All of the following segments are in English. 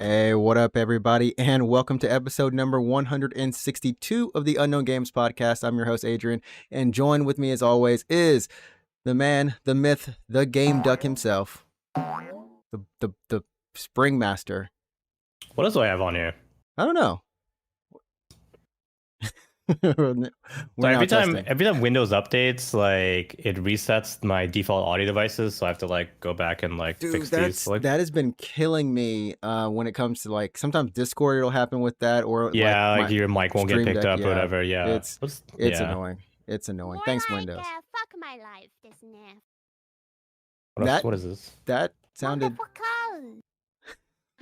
Hey, what up, everybody, and welcome to episode number 162 of the Unknown Games Podcast. I'm your host, Adrian, and joined with me, as always, is the man, the myth, the game duck himself, the spring master. What else do I have on here? I don't know. So every time Windows updates, like it resets my default audio devices, so I have to like go back and like fix these. Like, that has been killing me when it comes to like sometimes Discord it'll happen with that, or like your mic won't get picked up or whatever. Yeah, it's annoying. It's annoying. Thanks, Windows. Fuck my life, this what is this? That sounded.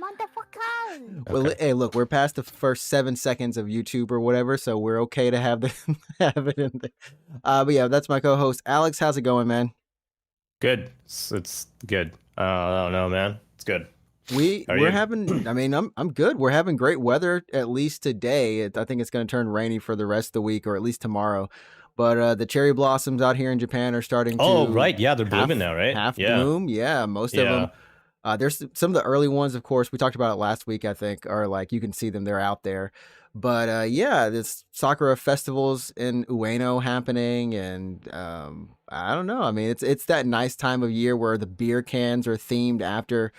Motherfucker. Well, hey, look, we're past the first 7 seconds of YouTube or whatever, so we're okay to have it in there. But yeah, that's my co-host Alex. How's it going, man? Good. It's good. I don't know, man. It's good. We're having. I mean, I'm good. We're having great weather at least today. I think it's going to turn rainy for the rest of the week, or at least tomorrow. But the cherry blossoms out here in Japan are starting to. Oh, right. Yeah, they're blooming now, right? Half bloom. Yeah, most of them. There's some of the early ones, of course. We talked about it last week, I think, are like you can see them. They're out there. But yeah, this Sakura festivals in Ueno happening. And I don't know. I mean, it's that nice time of year where the beer cans are themed after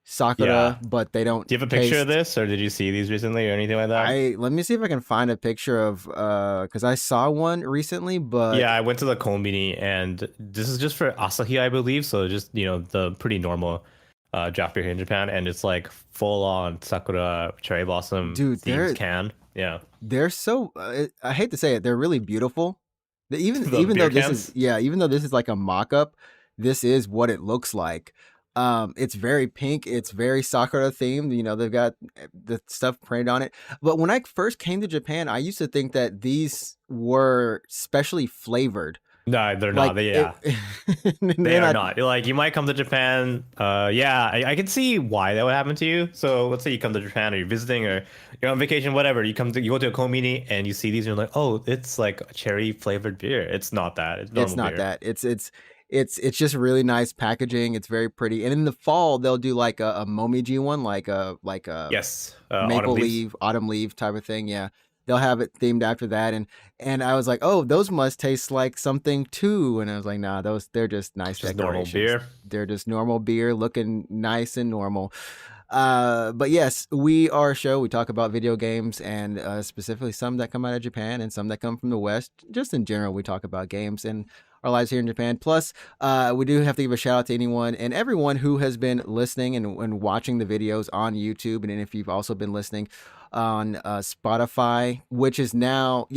Sakura, but they don't. Do you have a picture of this, or did you see these recently or anything like that? Let me see if I can find a picture of because I saw one recently, but yeah, I went to the Konbini, and this is just for Asahi, I believe. So just the pretty normal draft beer here in Japan, and it's like full on Sakura cherry blossom themed can. Yeah, they're so. I hate to say it, they're really beautiful. Even though this is like a mock-up, this is what it looks like. It's very pink. It's very Sakura themed. They've got the stuff printed on it. But when I first came to Japan, I used to think that these were specially flavored. No, they're not. They are not. Like, you might come to Japan. I can see why that would happen to you. So let's say you come to Japan, or you're visiting, or you're on vacation, whatever. You go to a konbini and you see these, and you're like, oh, it's like a cherry flavored beer. It's not that. It's not that. It's just really nice packaging. It's very pretty. And in the fall, they'll do like a momiji one, like a maple autumn leaf type of thing. Yeah. They'll have it themed after that. And I was like, oh, those must taste like something too. And I was like, nah, they're just nice decorations. Normal beer. They're just normal beer looking nice and normal. But yes, we are a show. We talk about video games, and specifically some that come out of Japan and some that come from the West. Just in general, we talk about games and our lives here in Japan. Plus, we do have to give a shout out to anyone and everyone who has been listening and watching the videos on YouTube. And if you've also been listening on Spotify, which is now,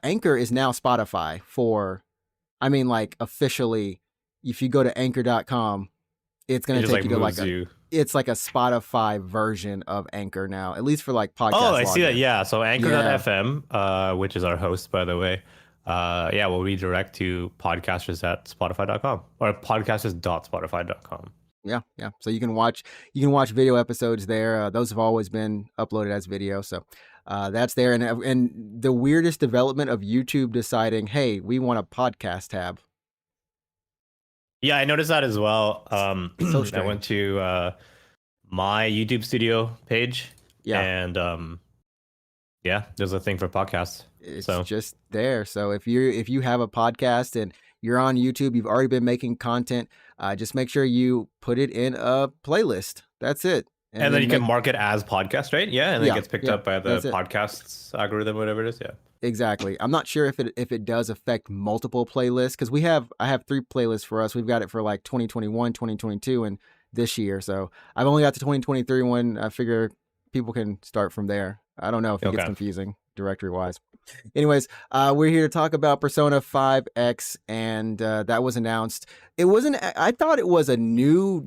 Anchor is now Spotify officially. If you go to anchor.com, it's going to take you to it's like a Spotify version of Anchor now, at least for like podcasts. Oh, I see that. Yeah. So Anchor.fm, which is our host, by the way, will redirect to podcasters at spotify.com or podcasters.spotify.com. Yeah. So you can watch video episodes there. Those have always been uploaded as video. So that's there. And the weirdest development of YouTube deciding, hey, we want a podcast tab. Yeah, I noticed that as well. So strange. I went to my YouTube studio page. Yeah. And there's a thing for podcasts. It's just there. So if you have a podcast and you're on YouTube, you've already been making content, just make sure you put it in a playlist. That's it. And then you can mark it as podcast, right? Yeah, and then it gets picked up by the podcasts algorithm, whatever it is. Yeah. Exactly. I'm not sure if it does affect multiple playlists, because I have 3 playlists for us. We've got it for like 2021, 2022, and this year. So I've only got the 2023 one. I figure people can start from there. I don't know if it gets confusing directory wise. Anyways, we're here to talk about Persona 5X, and that was announced. I thought it was a new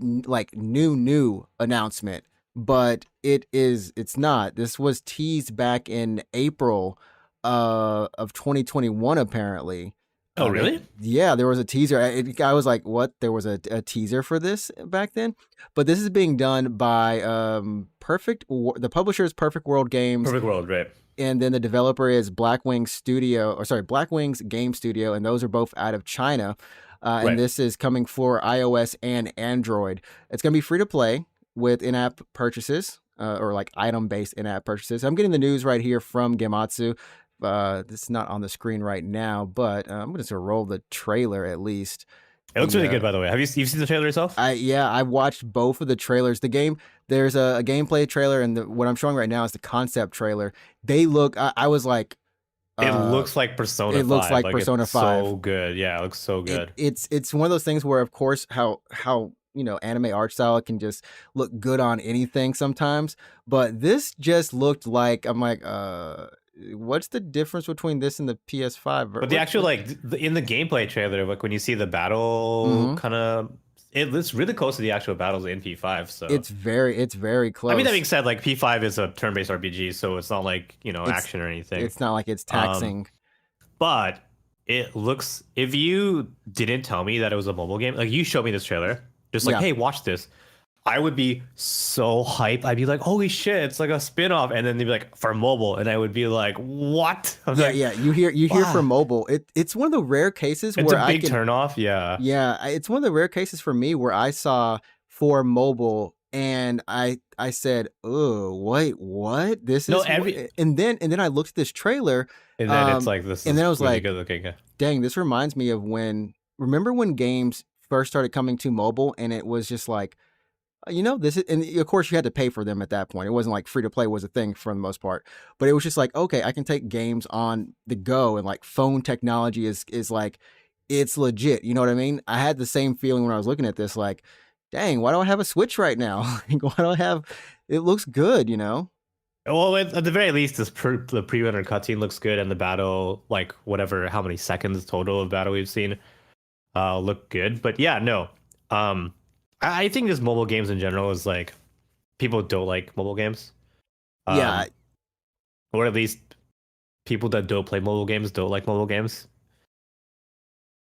announcement, but it's not. This was teased back in April of 2021, apparently. Oh, really? Yeah, there was a teaser. I was like, what? There was a teaser for this back then? But this is being done by the publisher is Perfect World Games. Perfect World, right. And then the developer is Blackwings Game Studio, and those are both out of China. And this is coming for iOS and Android. It's going to be free to play with in-app purchases. or like item-based in-app purchases. I'm getting the news right here from Gematsu. This is not on the screen right now, but I'm going to roll the trailer at least. It looks really good, by the way. You've seen the trailer yourself? I watched both of the trailers. The game, there's a gameplay trailer, and what I'm showing right now is the concept trailer. They look. I was like, it looks like Persona 5. It looks like Persona 5. So good. Yeah, it looks so good. It's one of those things where, of course, how anime art style can just look good on anything sometimes, but this just looked like, I'm like, what's the difference between this and the PS5? But the actual in the gameplay trailer, like when you see the battle, kind of, it's really close to the actual battles in P5. So it's very close. I mean, that being said, like P5 is a turn-based RPG, so it's not like action or anything. It's not like it's taxing. But it looks. If you didn't tell me that it was a mobile game, like you showed me this trailer, just like, hey, watch this, I would be so hyped. I'd be like, holy shit, it's like a spin-off. And then they'd be like, for mobile. And I would be like, what? Yeah. You hear for mobile. It's one of the rare cases it's where a big turnoff. Yeah. Yeah. It's one of the rare cases for me where I saw for mobile and I said, oh, wait, what? This is and then I looked at this trailer. And then it's like this. And then I was really like, good looking. Dang, this reminds me of remember when games first started coming to mobile and it was just like, this is, and of course you had to pay for them at that point. It wasn't like free to play was a thing for the most part, but it was just like, okay, I can take games on the go, and like phone technology is like, it's legit. You know what I mean? I had the same feeling when I was looking at this, like, dang, why don't I have a Switch right now? Why don't I have, it looks good, Well, at the very least, the pre-rendered cutscene looks good, and the battle, like whatever, how many seconds total of battle we've seen, look good. But yeah, no. I think just mobile games in general is like, people don't like mobile games. Yeah. Or at least people that don't play mobile games don't like mobile games.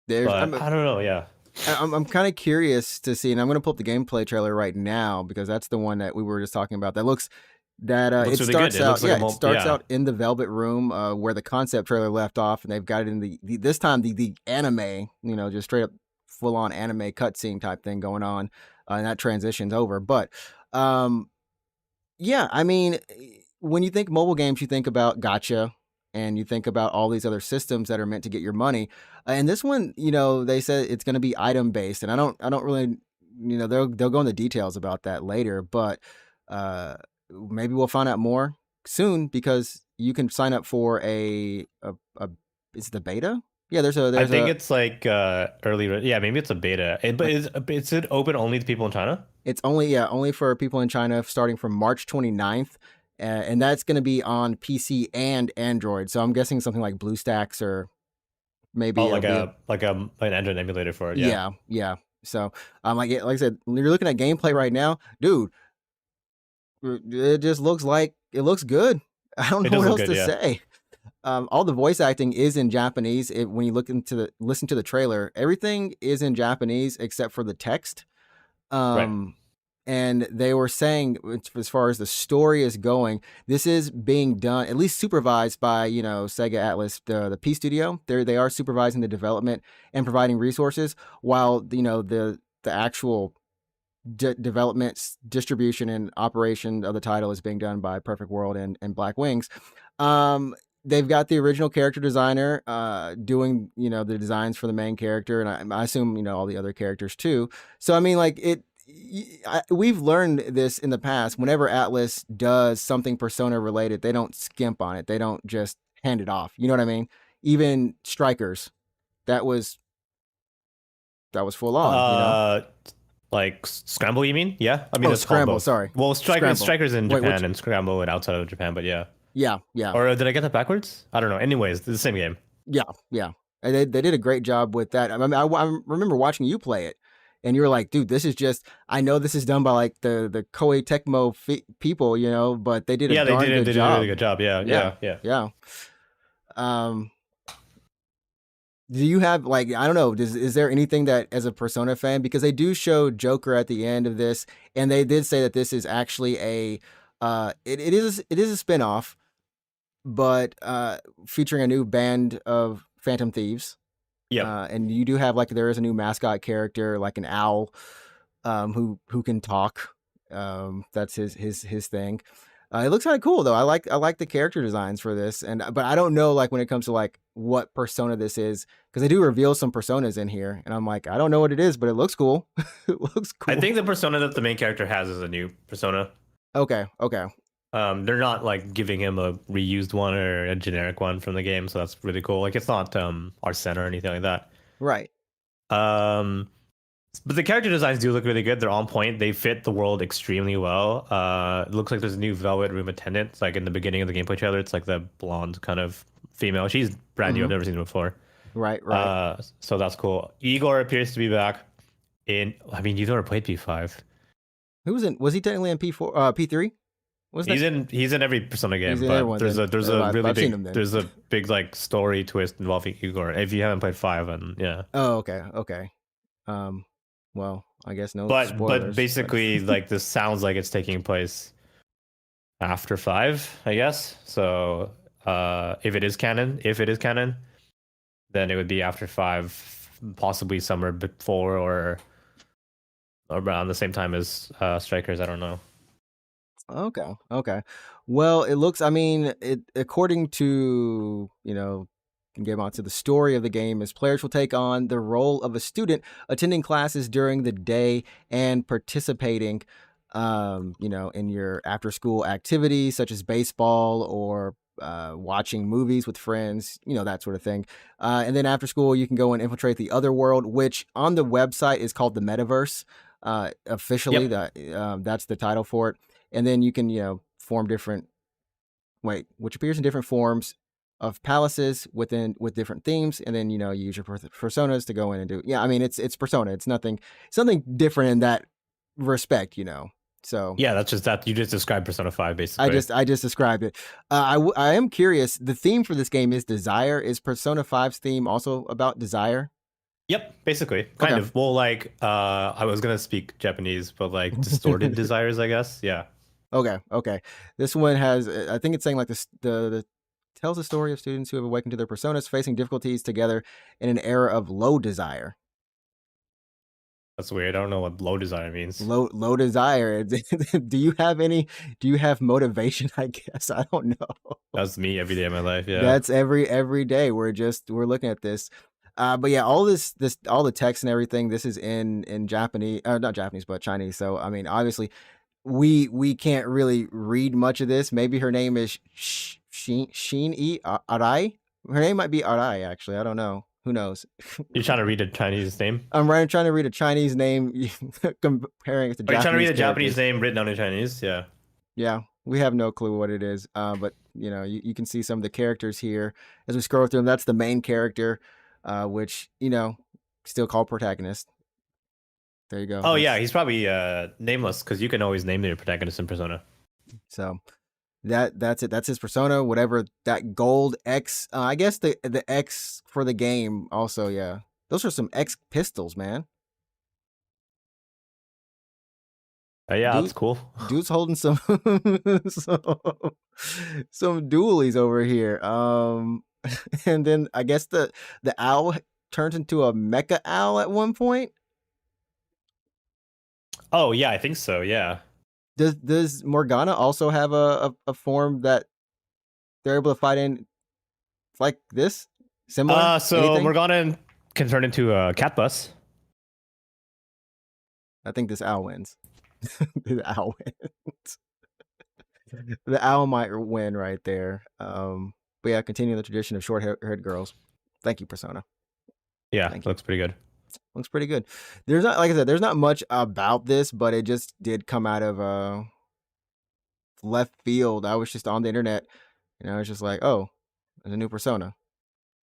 But I don't know, yeah. I'm kind of curious to see, and I'm going to pull up the gameplay trailer right now because that's the one that we were just talking about. It starts out in the Velvet Room where the concept trailer left off, and they've got it in this time the anime, just straight up full on anime cutscene type thing going on, and that transitions over. But yeah, I mean, when you think mobile games, you think about gacha, and you think about all these other systems that are meant to get your money. And this one, they said it's going to be item based, and I don't really, they'll go into details about that later, but maybe we'll find out more soon because you can sign up for is it the beta? Yeah, I think it's like early. Yeah, maybe it's a beta. But is it open only to people in China? It's only for people in China starting from March 29th. And that's going to be on PC and Android. So I'm guessing something like BlueStacks or maybe like an Android emulator for it. Yeah. So like I said, you're looking at gameplay right now, dude. It just looks like it looks good. I don't know what else to say. All the voice acting is in Japanese. When you listen to the trailer, everything is in Japanese except for the text. Right. And they were saying, as far as the story is going, this is being done, at least supervised by, Sega Atlas, the P Studio. They are supervising the development and providing resources, while, the actual development, distribution, and operation of the title is being done by Perfect World and Black Wings. They've got the original character designer doing, the designs for the main character, and I assume, all the other characters too. So, I mean, like, we've learned this in the past. Whenever Atlas does something Persona related, they don't skimp on it. They don't just hand it off. You know what I mean? Even Strikers, that was full on. Like Scramble, you mean? Yeah, I mean, Scramble. Sorry. Well, Strikers in Japan and Scramble and outside of Japan, but yeah. Yeah. Or did I get that backwards? I don't know. Anyways, it's the same game. Yeah. And they did a great job with that. I mean, I remember watching you play it. And you were like, dude, this is just, I know this is done by like the Koei Tecmo people, but they did a darn good job. They did a really good job. Yeah. Do you have, like, I don't know, is there anything that, as a Persona fan, because they do show Joker at the end of this, and they did say that this is actually it is a spinoff, but featuring a new band of Phantom Thieves. Yeah, and you do have, like, there is a new mascot character, like an owl, who can talk, That's his thing. It looks kind of cool though. I like the character designs for this, and but I don't know like when it comes to like what persona this is because they do reveal some personas in here, and I'm like I don't know what it is, but it looks cool. It looks cool. I think the persona that the main character has is a new persona. Okay. They're not like giving him a reused one or a generic one from the game, so that's really cool. Like it's not Arsene or anything like that. Right. Um, but the character designs do look really good. They're on point. They fit the world extremely well. It looks like there's a new Velvet Room attendant. It's like in the beginning of the gameplay trailer, it's like the blonde kind of female. She's brand new. I've never seen her before. Right. So that's cool. Igor appears to be back in. I mean, you've never played P5. Who was in? Was he technically in P4, P3? He's in every Persona game, He's in but everyone, there's then. a really I've seen him big then. like story twist involving Igor. If you haven't played 5, and yeah. Oh, okay. Well, I guess no But spoilers. basically, like this sounds like it's taking place after 5, I guess. So if it is canon, then it would be after 5, possibly somewhere before or around the same time as Strikers. I don't know. Okay. Well, it looks. I mean, it according to get on to the story of the game is players will take on the role of a student attending classes during the day and participating, in your after school activities such as baseball or watching movies with friends, that sort of thing. And then after school, you can go and infiltrate the other world, which on the website is called the metaverse. Officially, that's the title for it. And then you can, form which appears in different forms of palaces with different themes, and then you use your personas to go in and do. Yeah, I mean it's Persona. It's something different in that respect, So yeah, that's just that you just described Persona 5 basically. I just described it. I am curious. The theme for this game is desire. Is Persona 5's theme also about desire? Yep, basically, kind of. Well, like I was gonna speak Japanese, but like distorted desires, I guess. Yeah. Okay. This one has, I think it's saying like the tells the story of students who have awakened to their personas, facing difficulties together in an era of low desire. That's weird. I don't know what low desire means. Low desire. Do you have motivation? I guess I don't know. That's me every day of my life. Yeah. That's every day. We're looking at this. But yeah, all the text and everything. This is in Japanese, not Japanese, but Chinese. So I mean, obviously, we can't really read much of this. Maybe her name is Arai. Her name might be Arai, actually. I don't know. Who knows? You're trying to read a Chinese name? I'm trying to read a Chinese name, comparing it to Japanese. Are you trying to read a Japanese name written down in Chinese? Yeah. Yeah, we have no clue what it is. But you can see some of the characters here as we scroll through them. That's the main character, which still called protagonist. There you go. Oh yeah, he's probably nameless because you can always name your protagonist in Persona. So that's it. That's his persona. Whatever that gold X. I guess the X for the game also. Yeah, those are some X pistols, man. Yeah, that's cool. Dude's holding some some dualies over here. And then I guess the owl turns into a mecha owl at one point. Oh yeah, I think so. Yeah. Does Morgana also have a form that they're able to fight in like this? Similar? So Anything? Morgana can turn into a cat bus. I think this owl wins. The owl wins. The owl might win right there. But yeah, continue the tradition of short-haired girls. Thank you, Persona. Yeah, looks pretty good. Looks pretty good. There's not, like I said, there's not much about this, but it just did come out of left field. I was just on the internet, and I was just like, oh, there's a new Persona.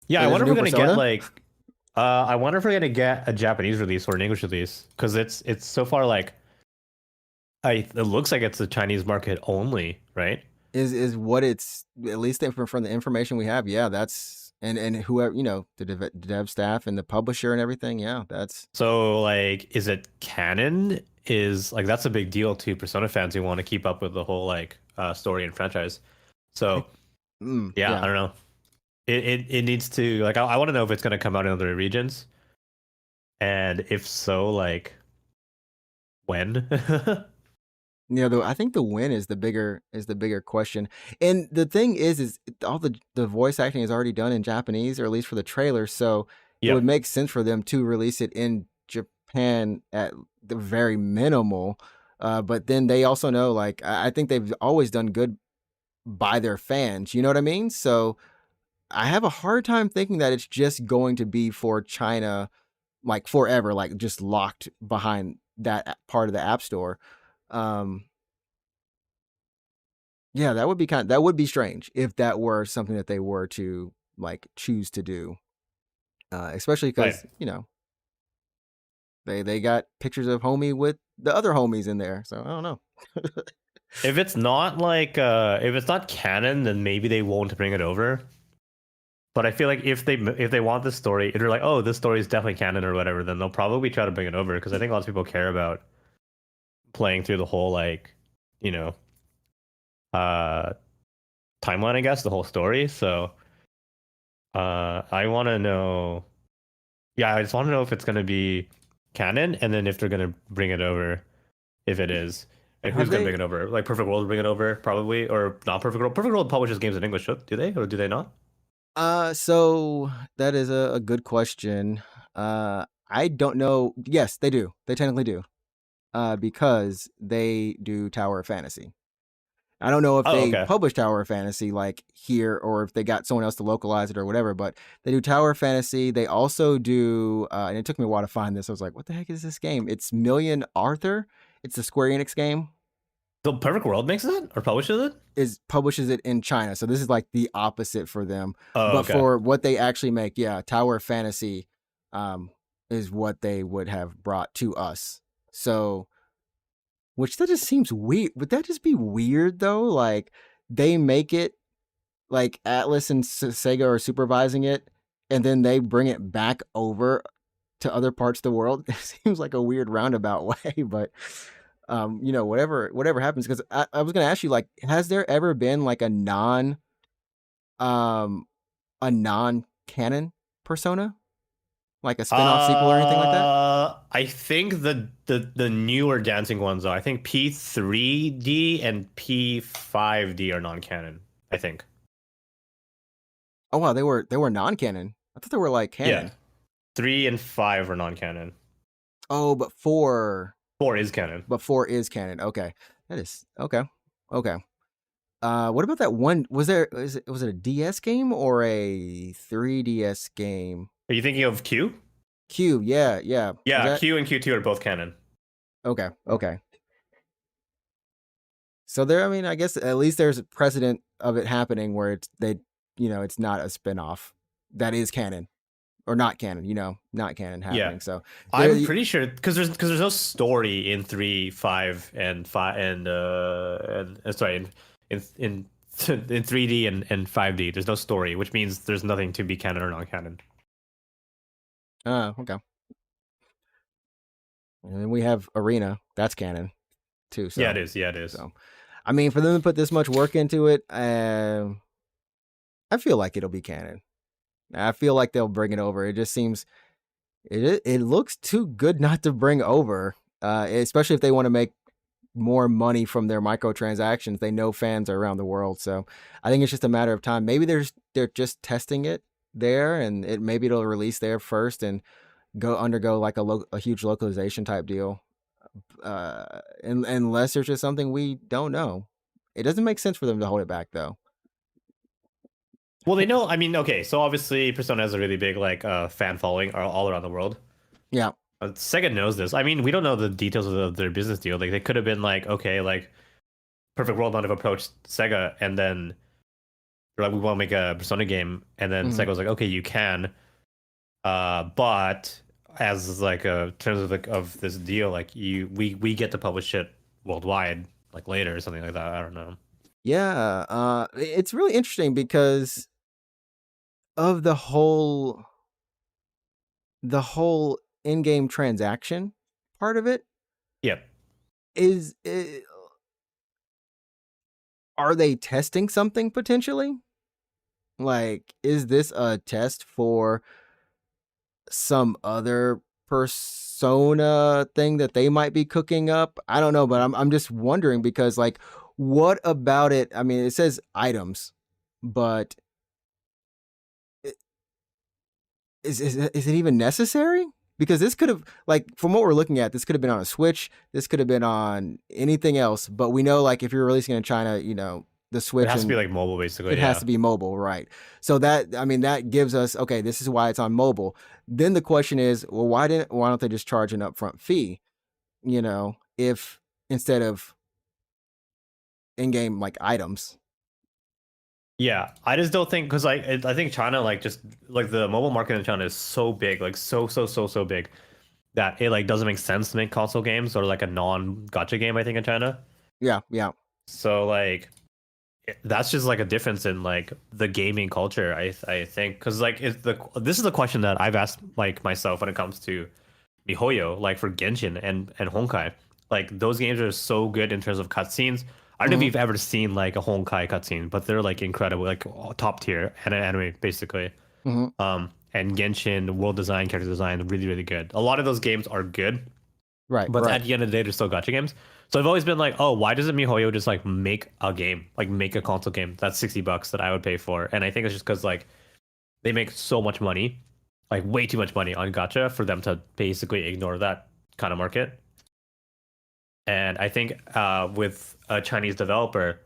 Yeah, I wonder if we're gonna get like, I wonder if we're gonna get a Japanese release or an English release because it's so far like, it looks like it's the Chinese market only, right? Is what it's at least from the information we have. Yeah, that's. And whoever, the dev staff and the publisher and everything. Yeah, that's. So like, is it canon? Is like, that's a big deal to Persona fans who want to keep up with the whole like story and franchise. So yeah, I don't know. It needs to like, I want to know if it's going to come out in other regions. And if so, like when? I think the win is the bigger question. And the thing is all the voice acting is already done in Japanese, or at least for the trailer. So it would Yep. make sense for them to release it in Japan at the very minimal. But then they also know, like, I think they've always done good by their fans. You know what I mean? So I have a hard time thinking that it's just going to be for China, like forever, like just locked behind that part of the App Store. Um, Yeah, that would be strange if that were something that they were to like choose to do. Especially Right. because, they got pictures of homie with the other homies in there. So I don't know. If it's not like if it's not canon, then maybe they won't bring it over. But I feel like if they want this story, if they're like, oh, this story is definitely canon or whatever, then they'll probably try to bring it over because I think lots of people care about playing through the whole like, you know, uh, timeline. I guess the whole story. So I want to know. Yeah, I just want to know if it's gonna be canon, and then if they're gonna bring it over, if it is, and who's Have gonna bring they? it over? Like Perfect World will bring it over, probably, or not Perfect World. Perfect World publishes games in English, do they, or do they not? So that is a good question. I don't know. Yes, they do. They technically do. Because they do Tower of Fantasy. I don't know if Oh, they okay. publish Tower of Fantasy like here, or if they got someone else to localize it or whatever, but they do Tower of Fantasy. They also do, and it took me a while to find this. I was like, what the heck is this game? It's Million Arthur. It's a Square Enix game. The Perfect World makes it or publishes it? Is Publishes it in China. So this is like the opposite for them. Oh, But okay. for what they actually make, yeah, Tower of Fantasy um, is what they would have brought to us. So, which that just seems weird. Would that just be weird though? Like they make it, like Atlas and Sega are supervising it, and then they bring it back over to other parts of the world. It seems like a weird roundabout way, but whatever happens. Because I was gonna ask you, like, has there ever been like um a non canon Persona, like a spin-off sequel or anything like that? I think the newer dancing ones though. I think P3D and P5D are non-canon. I think. Oh wow, they were non-canon. I thought they were like Yeah, canon. 3 and 5 are non-canon. Oh, but 4 is canon. 4 is canon. Okay, that is okay. Okay. What about that one? Was it a DS game or a 3DS game? Are you thinking of Q? Q, yeah, yeah. Was Yeah, that Q and Q2 are both canon. okay? Okay. So there, I mean, I guess at least there's a precedent of it happening where it's not a spin-off that is canon or not canon, not canon Yeah, happening. So there, I'm pretty sure because there's no story in 3, 5, and 5 and sorry in 3D and 5D. There's no story, which means there's nothing to be canon or non-canon. okay. And then we have Arena, that's canon too. Yeah, So, it is. Yeah, it is. so I mean, for them to put this much work into it, I feel like it'll be canon. I feel like they'll bring it over. It just seems it looks too good not to bring over, especially if they want to make more money from their microtransactions. They know fans are around the world, so I think it's just a matter of time. Maybe they're just testing it there, and maybe it'll release there first and undergo like a huge localization type deal. Unless there's just something we don't know. It doesn't make sense for them to hold it back though. Well, they know. I mean, okay, so obviously Persona has a really big like fan following all around the world. Yeah. Sega knows this. I mean, we don't know the details of their business deal. Like, they could have been like, okay, like Perfect World might have approached Sega, and then they're like, we want to make a Persona game, and then Mhm. Sega was like, okay, you can, but as like a terms of of this deal, like we get to publish it worldwide, like later or something like that. I don't know. Yeah. It's really interesting because of the whole in-game transaction part of it Yep. is, are they testing something potentially? Like, is this a test for some other persona thing that they might be cooking up. I don't know, but I'm just wondering because like what about it? I mean, it says items, but is it even necessary? Because this could have, like, from what we're looking at, this could have been on a Switch. This could have been on anything else. But we know, like, if you're releasing it in China, the Switch It has to be and like mobile, basically. it has to be mobile, right? So that gives us, okay, this is why it's on mobile. Then the question is, well, why don't they just charge an upfront fee? If instead of in-game like items. Yeah, I just don't think because I think China like just like the mobile market in China is so big, like so big that it like doesn't make sense to make console games or like a non-gacha game. I think in China. Yeah. So like that's just like a difference in like the gaming culture. I think because like this is the question that I've asked like myself when it comes to MiHoYo, like for Genshin and Honkai. Like those games are so good in terms of cutscenes. I don't know if you've ever seen like a Honkai cutscene, but they're like incredible, like top tier anime basically. And Genshin world design, character design, really really good. A lot of those games are good, Right. but right. at the end of the day, they're still gacha games. So I've always been like, oh, why doesn't MiHoYo just like make a game, like make a console game that's $60 that I would pay for? And I think it's just because like they make so much money, like way too much money on gacha for them to basically ignore that kind of market. And I think with a Chinese developer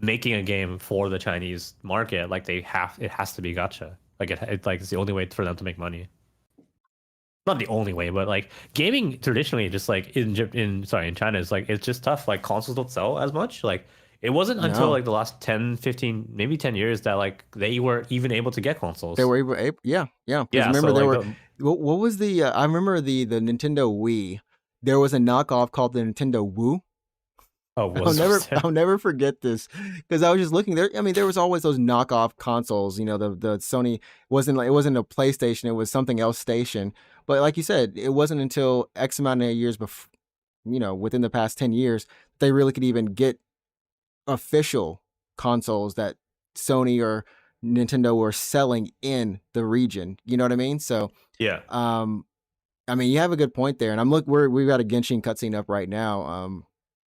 making a game for the Chinese market, like it has to be gacha. Like it's the only way for them to make money. Not the only way, but like gaming traditionally, just like in China, is like it's just tough. Like consoles don't sell as much. Like it wasn't until No. like the last 10, 15, maybe 10 years that like they were even able to get consoles. They were able, yeah. Because remember, so, there like, were. What was the? I remember the Nintendo Wii. There was a knockoff called the Nintendo Woo. I'll never forget this because I was just looking there. I mean, there was always those knockoff consoles. The Sony it wasn't a PlayStation. It was something else station. But like you said, it wasn't until X amount of years before, within the past 10 years, they really could even get official consoles that Sony or Nintendo were selling in the region. You know what I mean? So yeah. I mean, you have a good point there, and we've got a Genshin cutscene up right now.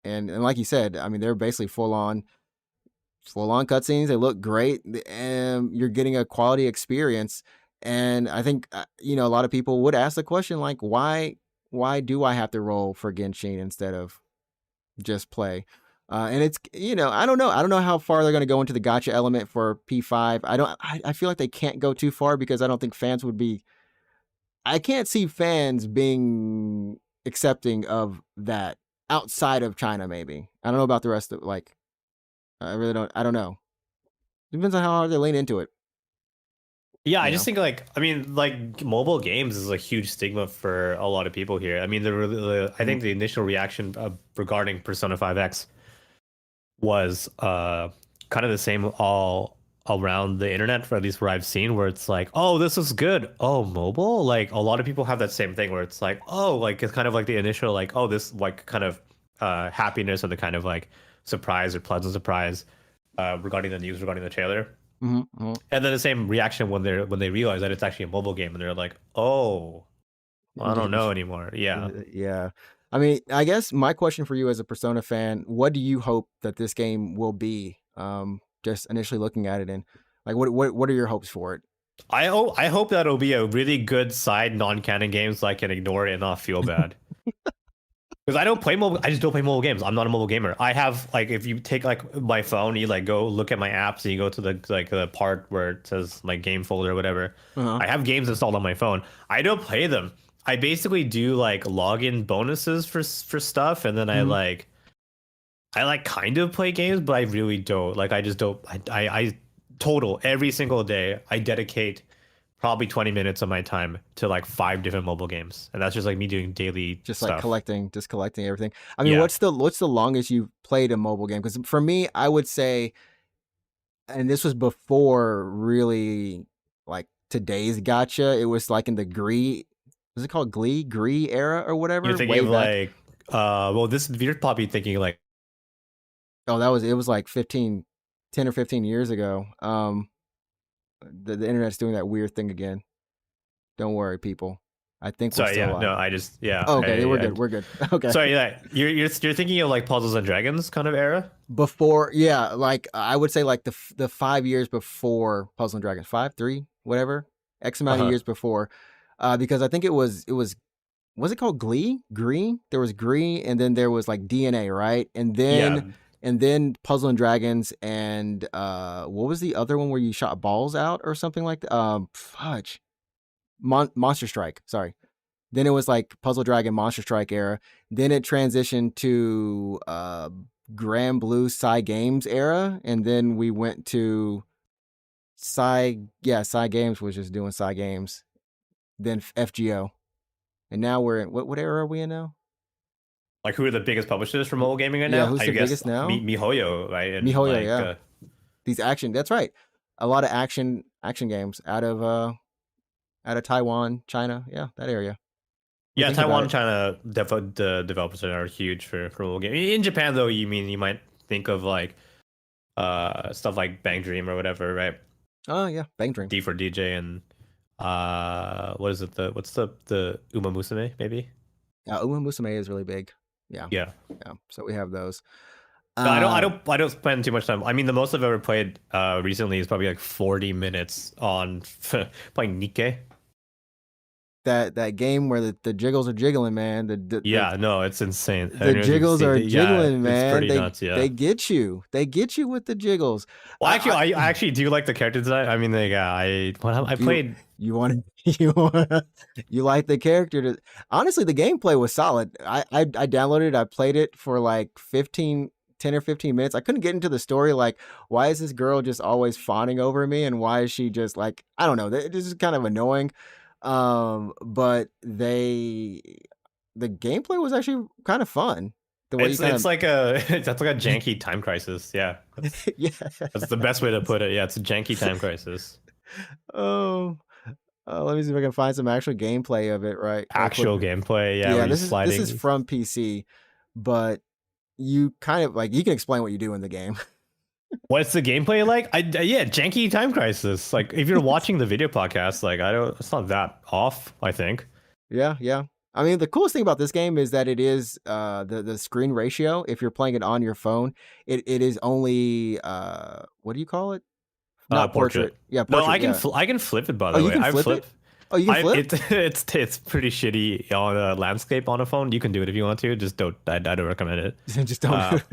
And like you said, I mean, they're basically full on cutscenes. They look great, and you're getting a quality experience. And I think a lot of people would ask the question like, why do I have to roll for Genshin instead of just play? And it's I don't know how far they're going to go into the gacha element for P5. I feel like they can't go too far because I don't think fans would be. I can't see fans being accepting of that outside of China. Maybe I don't know about the rest of like. I really don't. I don't know. Depends on how hard they lean into it. Yeah, I just think like mobile games is a huge stigma for a lot of people here. I mean, I think the initial reaction regarding Persona 5X was kind of the same all around the internet, for at least where I've seen, where it's like, oh, this is good. Oh, mobile? Like a lot of people have that same thing where it's like, oh, like it's kind of like the initial like, oh, this like kind of happiness or the kind of like surprise or pleasant surprise regarding the news regarding the trailer. And then the same reaction when they realize that it's actually a mobile game and they're like, oh, well, I don't know anymore. Yeah. I mean, I guess my question for you as a Persona fan, what do you hope that this game will be? Just initially looking at it, and like, what are your hopes for it? I hope that it'll be a really good side non-canon game so I can ignore it and not feel bad. Because I just don't play mobile games. I'm not a mobile gamer. I have like, if you take like my phone, you like go look at my apps and you go to the part where it says like game folder or whatever. I have games installed on my phone. I don't play them. I basically do like login bonuses for stuff, and then I like kind of play games, but I really don't. Like I just don't. I total every single day. I dedicate probably 20 minutes of my time to like 5 different mobile games, and that's just like me doing daily stuff. Like collecting everything. I mean, what's the longest you've played a mobile game? Because for me, I would say, and this was before really like today's gacha. It was like in the was it called Gree era or whatever? You're thinking of back. Well, you're probably thinking like, oh, it was like 10 or 15 years ago. The internet's doing that weird thing again. Don't worry, people. I think we're Sorry, still yeah, live. no, I just Oh, okay, we're good. We're good. Okay. Sorry, yeah, you're thinking of like Puzzles and Dragons kind of era. Before, yeah, like I would say like the 5 years before Puzzle and Dragons, 5, 3, whatever, X amount of Uh-huh. years before, because I think it was it called Glee? Green? There was Green, and then there was like DNA, right? Yeah, And then Puzzle and Dragons, and what was the other one where you shot balls out or something like that? Fudge, Monster Strike. Sorry. Then it was like Puzzle Dragon Monster Strike era. Then it transitioned to Grand Blue Psy Games era, and then we went to Psy Games was just doing Psy Games. Then FGO, and now we're in what era are we in now? like who are the biggest publishers for mobile gaming right Yeah, now? who's I the guess biggest now? MiHoYo, right? And MiHoYo, like, yeah. These action. That's right. A lot of action games out of Taiwan, China. Yeah, that area. yeah, Taiwan, China, the developers are huge for mobile gaming. In Japan, though, you might think of like stuff like Bang Dream or whatever, right? Oh yeah, Bang Dream. D for DJ and what is it? What's the Uma Musume maybe? Uma Musume is really big. Yeah. Yeah. So we have those. No, I don't spend too much time. I mean, the most I've ever played recently is probably like 40 minutes on playing Nikke. That game where the jiggles are jiggling, man. Yeah, no, it's insane. The jiggles are jiggling, man. It's pretty nuts, yeah. They get you. They get you with the jiggles. Well, actually, I actually do like the character design. I mean, like, I played. You like the character. Honestly, the gameplay was solid. I downloaded it. I played it for like 10 or 15 minutes. I couldn't get into the story. Like, why is this girl just always fawning over me? And why is she just like, I don't know. This is kind of annoying. But the gameplay was actually kind of fun. The way it's like a janky time crisis. Yeah, yeah, that's the best way to put it. Yeah, it's a janky time crisis. Oh, let me see if I can find some actual gameplay of it. Right, actual gameplay. Yeah, yeah. This is from PC, but you kind of like you can explain what you do in the game. What's the gameplay like? Yeah, janky time crisis. Like if you're watching the video podcast, like it's not that off, I think. Yeah. I mean, the coolest thing about this game is that it is the screen ratio. If you're playing it on your phone, it is only what do you call it? Not portrait. Yeah, portrait. No, I can flip it, by the way. You can flip it? Oh, you can flip? It's pretty shitty on a landscape on a phone. You can do it if you want to. Just don't. I don't recommend it. Just don't.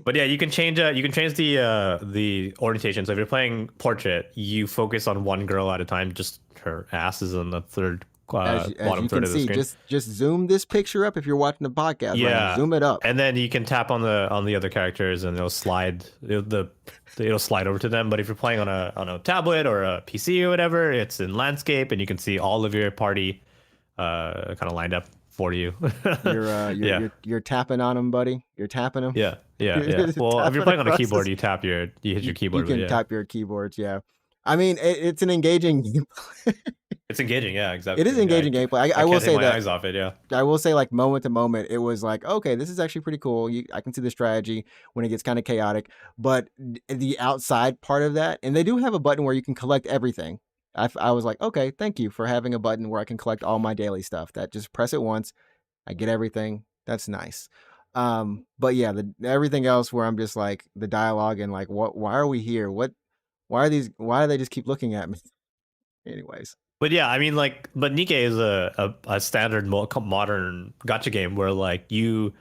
But yeah, you can change the orientation. So if you're playing portrait, you focus on one girl at a time. Just her ass is on the third as bottom you third can of the see, screen. just zoom this picture up if you're watching the podcast. Yeah, right? Zoom it up, and then you can tap on the other characters, and it'll slide it'll slide over to them. But if you're playing on a tablet or a PC or whatever, it's in landscape, and you can see all of your party kind of lined up for you. You're tapping on them, buddy. You're tapping them. Yeah. Well, if you're playing on a keyboard, you hit your keyboard. You can tap your keyboards. Yeah. I mean, it's an engaging gameplay. It's engaging, yeah, exactly. It is engaging gameplay. I will say take my that. eyes off it, yeah. I will say, like, moment to moment, it was like, okay, this is actually pretty cool. I can see the strategy when it gets kind of chaotic, but the outside part of that, and they do have a button where you can collect everything. I was like, okay, thank you for having a button where I can collect all my daily stuff. That just press it once, I get everything. That's nice. But yeah, everything else where I'm just like the dialogue and like, why are we here? Why do they just keep looking at me? Anyways. But yeah, I mean, like, but Nikke is a standard modern gacha game where like you'll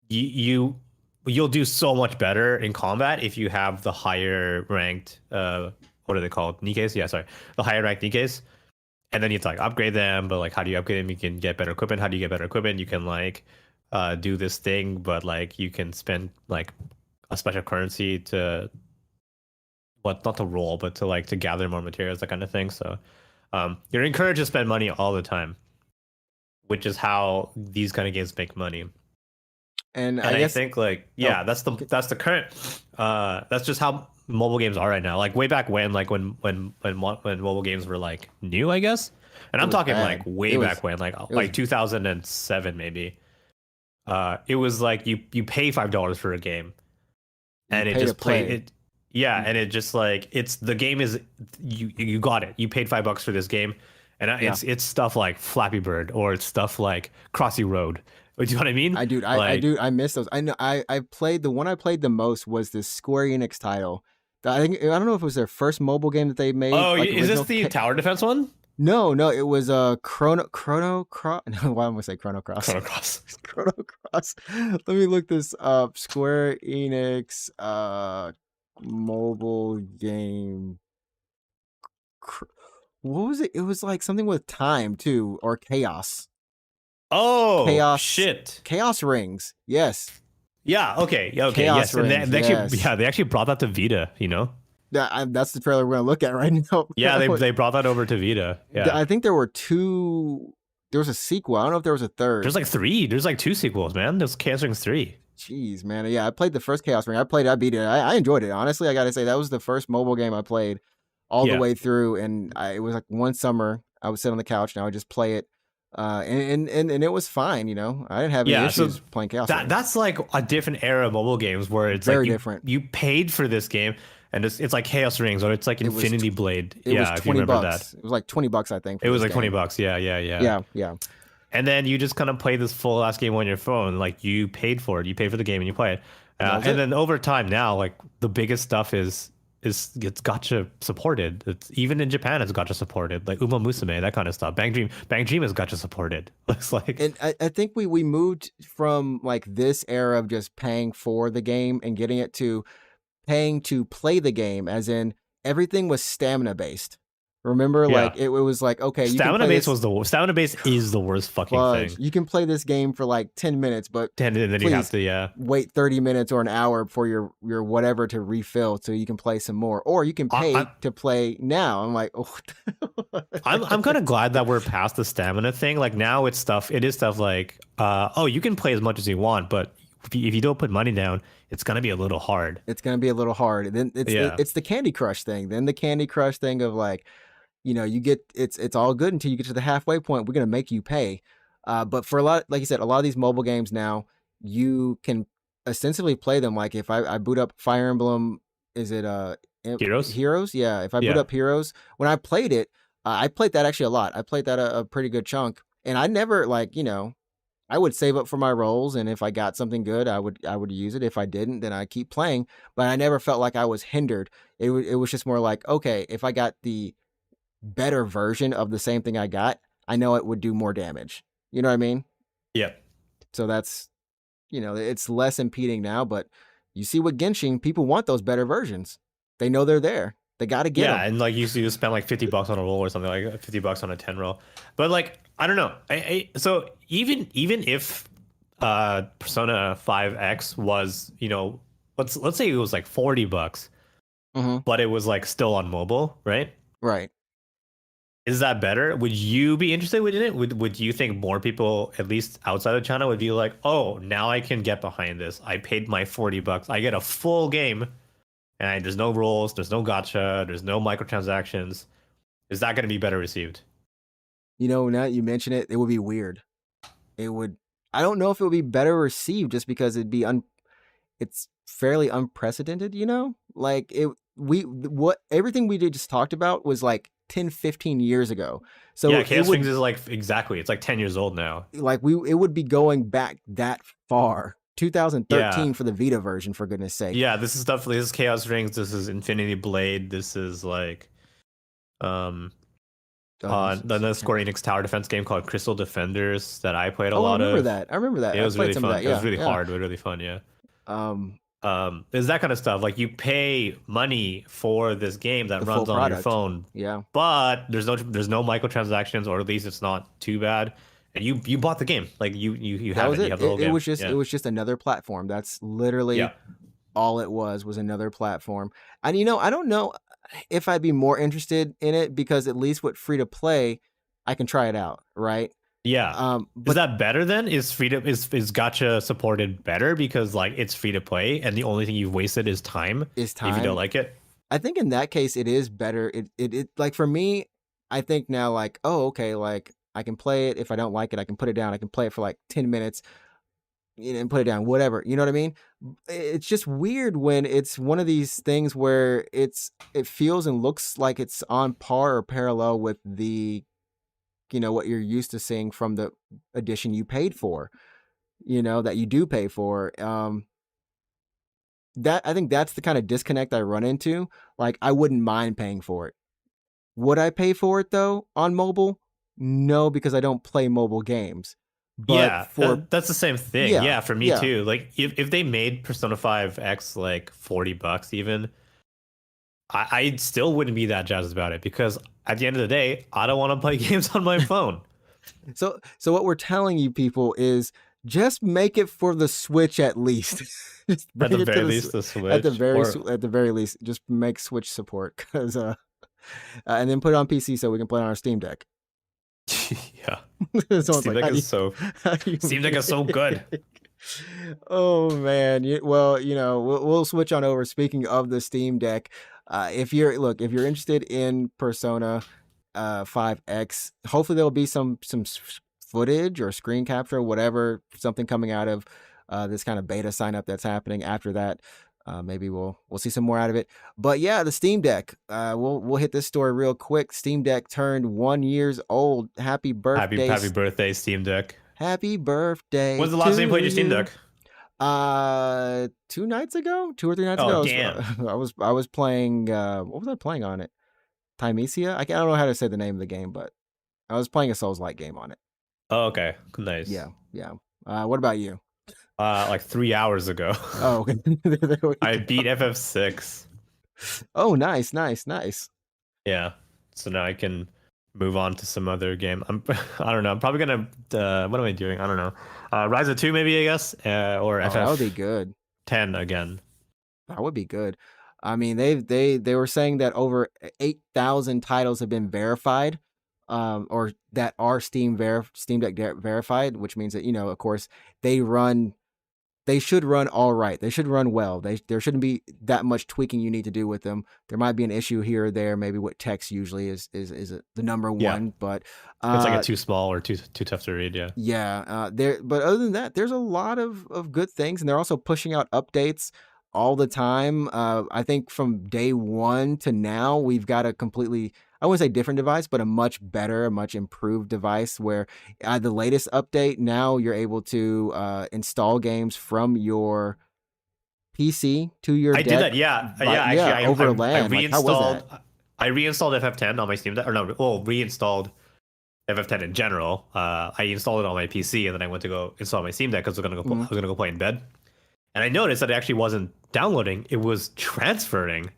do so much better in combat if you have the higher ranked what are they called? Nikkes? Yeah, sorry, the higher ranked Nikkes, and then you have to like upgrade them. But like, how do you upgrade them? You can get better equipment. How do you get better equipment? You can like do this thing, but like you can spend like a special currency to not to roll, but to gather more materials, that kind of thing. So you're encouraged to spend money all the time, which is how these kind of games make money. And I guess, think like, yeah, that's the current that's just how mobile games are right now. Like way back when, like when mobile games were like new, I guess. And I'm talking like way back when, like 2007 maybe. It was like you pay $5 for a game, and it just play it. Yeah, and it just like the game is you got it. You paid $5 for this game, And it's stuff like Flappy Bird or it's stuff like Crossy Road. Do you know what I mean? I miss those. I know I played the one I played the most was this Square Enix title. I don't know if it was their first mobile game that they made. Oh, like is this the tower defense one? No, it was Chrono Cross. No, why am I gonna say Chrono Cross? Chrono Cross. Chrono Cross. Let me look this up. Square Enix mobile game. What was it? It was like something with time too, or chaos. Oh, shit. Chaos Rings. Yes. Yeah. Okay. Okay. Chaos yes. Rings, And they actually brought that to Vita. You know. That's the trailer we're gonna look at right now. Yeah, they brought that over to Vita. Yeah. I think there were two. There was a sequel. I don't know if there was a third. There's like three. There's like two sequels, man. There's Chaos Rings 3. Jeez, man. Yeah, I played the first Chaos Ring. I beat it. I enjoyed it. Honestly, I gotta say that was the first mobile game I played all the way through, and it was like one summer I would sit on the couch and I would just play it. And it was fine, you know. I didn't have any issues playing Chaos Rings. That's like a different era of mobile games where it's very like different. You paid for this game, and it's like Chaos Rings or it's like Infinity Blade. It was $20. If you remember that. It was like $20, I think. It was like $20. Yeah. And then you just kind of play this full ass game on your phone. Like you paid for it. You pay for the game and you play it. And then over time now, like the biggest stuff is it's gacha supported. It's even in Japan it's gacha supported. Like Uma Musume, that kind of stuff. Bang Dream is gacha supported. Looks like. And I think we moved from like this era of just paying for the game and getting it to paying to play the game, as in everything was stamina based. Remember, like it was like, okay, stamina base is the worst fucking thing. You can play this game for like 10 minutes, but and then you have to wait 30 minutes or an hour for your whatever to refill so you can play some more, or you can pay to play now. I'm like, oh. I'm kind of glad that we're past the stamina thing. Like now it is stuff like you can play as much as you want, but if you don't put money down, it's gonna be a little hard. Then it's the Candy Crush thing. Then the Candy Crush thing of like, you know, you get it's all good until you get to the halfway point. We're gonna make you pay. But for a lot, like you said, a lot of these mobile games now, you can ostensibly play them. Like if I boot up Fire Emblem, is it Heroes? Yeah. If I boot up Heroes, when I played it, I played that actually a lot. I played that a pretty good chunk, and I never like, you know, I would save up for my rolls, and if I got something good, I would use it. If I didn't, then I keep playing. But I never felt like I was hindered. It was just more like, okay, if I got the better version of the same thing I got, I know it would do more damage. You know what I mean? Yeah. So that's, you know, it's less impeding now, but you see with Genshin, people want those better versions. They know they're there. They got to get them. And like you spend like $50 on a roll or something, like $50 on a 10 roll. But like, I don't know. So even if Persona 5X was, you know, let's say it was like $40, but it was like still on mobile, right? Right. Is that better? Would you be interested in it? Would you think more people, at least outside of China, would be like, oh, now I can get behind this. I paid my $40. I get a full game, and there's no rolls, there's no gacha, there's no microtransactions. Is that going to be better received? You know, now that you mention it, it would be weird. It would. I don't know if it would be better received just because it'd be it's fairly unprecedented. You know, like everything we just talked about was like 10, 15 years ago. So yeah, Chaos Rings is like it's like 10 years old now. Like it would be going back that far. 2013 for the Vita version, for goodness sake. Yeah, this is Chaos Rings, this is Infinity Blade, this is like the Square Enix tower defense game called Crystal Defenders that I played a lot of. I remember that. It was really fun. It was really hard, but really fun, yeah. There's that kind of stuff. Like you pay money for this game that runs on your phone. Yeah. But there's no microtransactions, or at least it's not too bad. And you bought the game. Like you have it. You have the whole game. It was just another platform. That's literally all it was another platform. And you know, I don't know if I'd be more interested in it because at least with free to play, I can try it out, right? Yeah. But is that better then? Is gacha supported better because like it's free to play and the only thing you've wasted is time? If you don't like it? I think in that case it is better. It like for me, I think now like, oh, okay, like I can play it. If I don't like it, I can put it down. I can play it for like 10 minutes, you know, and put it down, whatever. You know what I mean? It's just weird when it's one of these things where it feels and looks like it's on par or parallel with the what you're used to seeing from the edition you paid for, that you do pay for. I think that's the kind of disconnect I run into. Like, I wouldn't mind paying for it. Would I pay for it though on mobile? No, because I don't play mobile games. But Yeah, for that's the same thing. Yeah, for me yeah. too. Like if they made Persona 5 X like $40 even, I still wouldn't be that jazzed about it because at the end of the day, I don't want to play games on my phone. So what we're telling you people is just make it for the Switch at least. Just At the bring it very to least, the Switch. at the very least, just make Switch support, because and then put it on PC so we can play it on our Steam Deck. Yeah. Steam Deck is Steam Deck is so good. Oh man, we'll switch on over. Speaking of the Steam Deck, if you're interested in Persona 5X, hopefully there'll be some footage or screen capture, whatever, something coming out of this kind of beta sign up that's happening. After that, maybe we'll see some more out of it. But yeah, the Steam Deck. We'll hit this story real quick. Steam Deck turned 1 year old. Happy birthday! Happy birthday, Steam Deck. Happy birthday! When's the last time you played your Steam Deck? 2 or 3 nights ago. Oh, damn. I was playing. What was I playing on it? Timecia? I don't know how to say the name of the game, but I was playing a Souls-like game on it. Oh, okay. Nice. Yeah. What about you? Like 3 hours ago. Oh, okay. I beat FF6. Oh, nice. Yeah. So now I can move on to some other game. I don't know. I'm probably gonna. What am I doing? I don't know. Rise of 2 maybe, I guess, or FF. That would be good. 10 again. That would be good. I mean, they were saying that over 8,000 titles have been verified, or that are Steam Deck verified, which means that, of course, they should run all right. They should run well. There shouldn't be that much tweaking you need to do with them. There might be an issue here or there, maybe what text usually is the number one, but it's like a too small or too tough to read. Yeah. Yeah. But other than that, there's a lot of good things, and they're also pushing out updates all the time. I think from day one to now, we've got a completely, I wouldn't say different device, but a much better, a much improved device where the latest update, now you're able to install games from your PC to your deck. I did that, yeah. Actually, over I LAN. reinstalled, I reinstalled FF10 on my Steam Deck, reinstalled FF10 in general. I installed it on my PC, and then I went to go install my Steam Deck because I was gonna go play in bed. And I noticed that it actually wasn't downloading; it was transferring.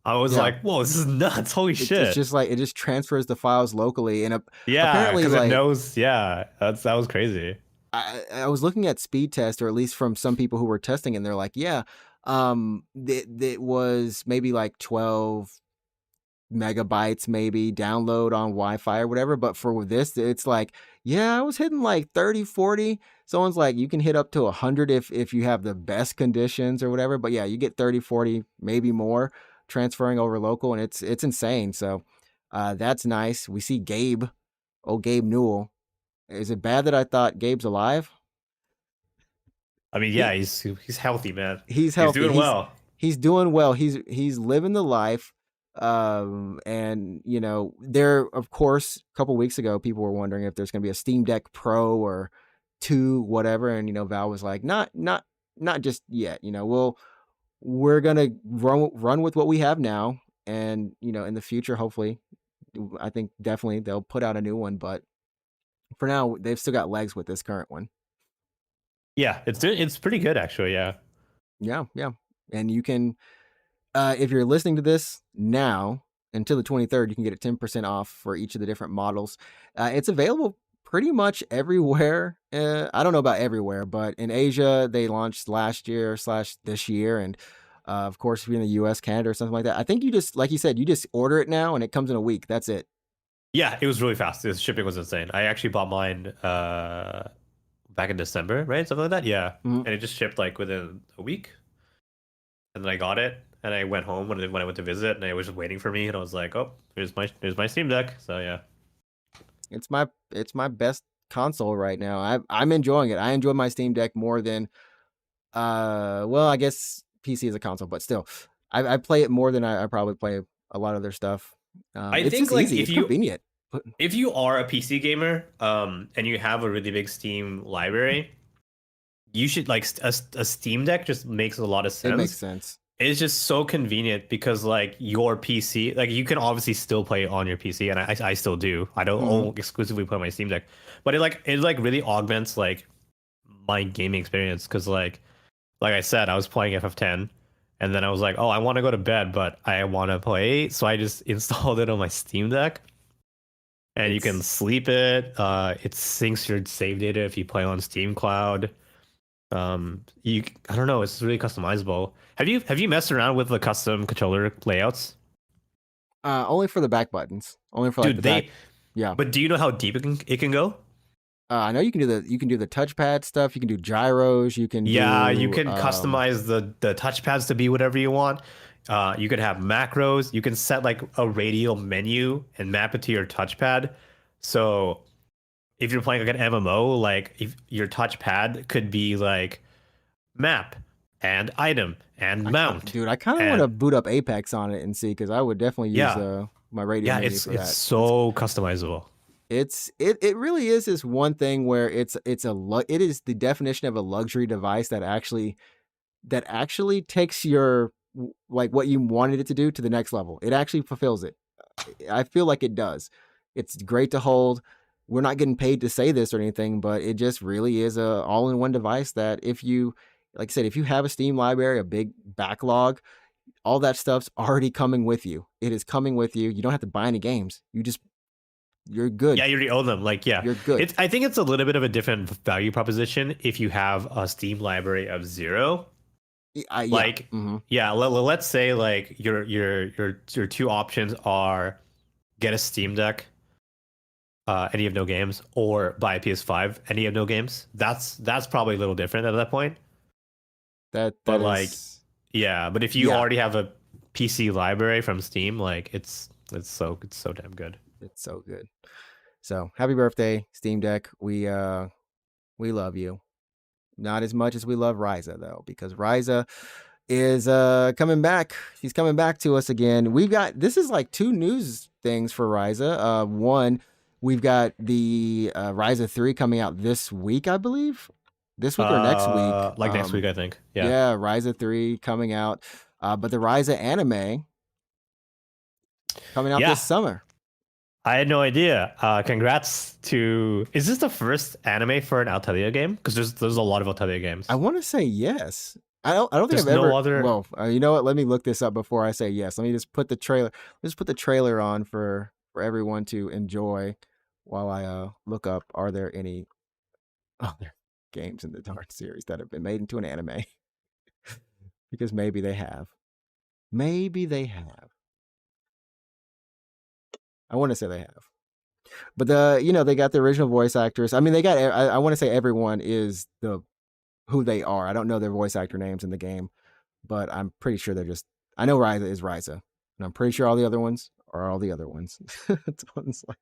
I was like, "Whoa, this is nuts! Holy shit!" It's just like it just transfers the files locally, and apparently, because it knows. Yeah, that was crazy. I was looking at speed test, or at least from some people who were testing, and they're like, "Yeah, it was maybe like 12 megabytes maybe download on Wi-Fi or whatever, but for this it's like, I was hitting like 30, 40. Someone's like, you can hit up to 100 if you have the best conditions or whatever, but you get 30, 40, maybe more transferring over local, and it's insane. So that's nice. We see Gabe Newell. Is it bad that I thought Gabe's alive? I mean, yeah, he's healthy, man. He's healthy. He's doing well. He's doing well. He's living the life. And there, of course, a couple weeks ago, people were wondering if there's going to be a Steam Deck Pro or 2, whatever. And, Valve was like, not just yet, we're going to run with what we have now. And, in the future, hopefully, I think definitely they'll put out a new one, but for now, they've still got legs with this current one. Yeah, it's pretty good, actually. Yeah. Yeah. And you can, if you're listening to this now until the 23rd, you can get it 10% off for each of the different models. It's available pretty much everywhere. I don't know about everywhere, but in Asia, they launched last year / this year. And of course, if you're in the US, Canada, or something like that, I think you just, like you said, you just order it now and it comes in a week. That's it. Yeah, it was really fast. The shipping was insane. I actually bought mine back in December, right? Something like that. Yeah. Mm-hmm. And it just shipped like within a week. And then I got it. And I went home when I went to visit, and it was just waiting for me. And I was like, "Oh, here's my Steam Deck." So yeah, it's my best console right now. I'm enjoying it. I enjoy my Steam Deck more than, I guess PC is a console, but still, I play it more than I probably play a lot of their stuff. I it's think just like easy. It's convenient. if you are a PC gamer, and you have a really big Steam library, you should like a Steam Deck just makes a lot of It makes sense. sense. It's just so convenient because like your PC, like you can obviously still play on your PC, and I still do. I don't Mhm. exclusively play on my Steam Deck, but it really augments like my gaming experience because like I said, I was playing FF10, and then I was like, oh, I want to go to bed, but I want to play, so I just installed it on my Steam Deck, and you can It's sleep it. It syncs your save data if you play on Steam Cloud. You I don't know, it's really customizable. Have you messed around with the custom controller layouts? only for the back buttons. Only for like Dude, the back. they Yeah. but do you know how deep it can go? I know you can do the touchpad stuff. You can do gyros. You can Yeah, you do can customize the touchpads to be whatever you want. You can have macros. You can set like a radial menu and map it to your touchpad. So if you're playing like an MMO, like if your touchpad could be like map and item and mount dude. I kind of want and to boot up Apex on it and see because I would definitely use yeah, my radio yeah, menu it's for it's that. so customizable. It really is this one thing where it is the definition of a luxury device that actually takes your like what you wanted it to do to the next level. It actually fulfills it. I feel like it does. It's great to hold. We're not getting paid to say this or anything, but it just really is a all-in-one device that if you, like I said, if you have a Steam library, a big backlog, all that stuff's already coming with you. It is coming with you. You don't have to buy any games. You're good. Yeah, you already own them. Like, yeah, You're good. I think it's a little bit of a different value proposition if you have a Steam library of zero. Yeah. Like, Mm-hmm. yeah, let's say like your two options are get a Steam Deck, and you have no games, or buy a PS5 and you have no games. That's probably a little different at that point. That But like, is yeah, but if you yeah. already have a PC library from Steam, like it's so damn good. It's so good. So happy birthday, Steam Deck. We love you. Not as much as we love Ryza though, because Ryza is coming back. She's coming back to us again. We've got this is like two news things for Ryza. One, we've got the Ryza 3 coming out this week, I believe. This week or next week. Like next week, I think. Yeah. Yeah, Ryza 3 coming out. But the Ryza anime coming out Yeah. this summer. I had no idea. Congrats to. Is this the first anime for an Altalia game? Because there's a lot of Altalia games. I want to say yes. I don't think There's I've ever. no other. Well, you know what? Let me look this up before I say yes. Let me just put the trailer. Just put the trailer on for everyone to enjoy while I look up. Are there any other games in the darn series that have been made into an anime? Because maybe they have. Maybe they have. I want to say they have. But they got the original voice actors. I mean, they got. I want to say everyone is who they are. I don't know their voice actor names in the game, but I'm pretty sure they're just. I know Ryza is Ryza, and I'm pretty sure all the other ones are all the other ones. It's like,